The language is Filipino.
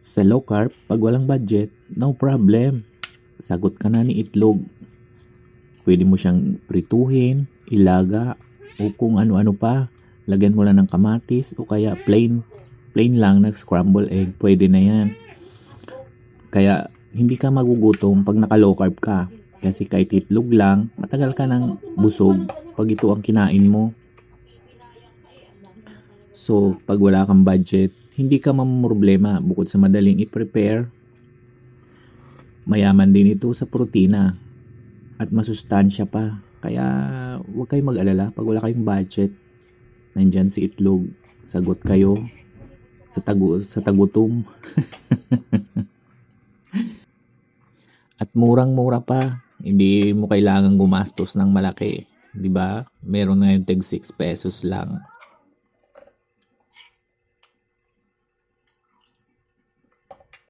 Sa low carb, pag walang budget, no problem. Sagot ka na ni itlog. Pwede mo siyang prituhin, ilaga, o kung ano-ano pa. Lagyan mo lang ng kamatis o kaya plain lang na scramble egg. Pwede na yan. Kaya hindi ka magugutom pag naka low carb ka. Kasi kahit itlog lang, matagal ka ng busog pag ito ang kinain mo. So, pag wala kang budget, hindi ka mamumroblema bukod sa madaling i-prepare. Mayaman din ito sa protina at masustansya pa. Kaya huwag kayong mag-alala pag wala kayong budget. Nandyan si itlog. Sagot kayo sa tagutom. At murang-mura pa. Hindi mo kailangang gumastos ng malaki. 'Di ba? Meron na yung tig 6 pesos lang.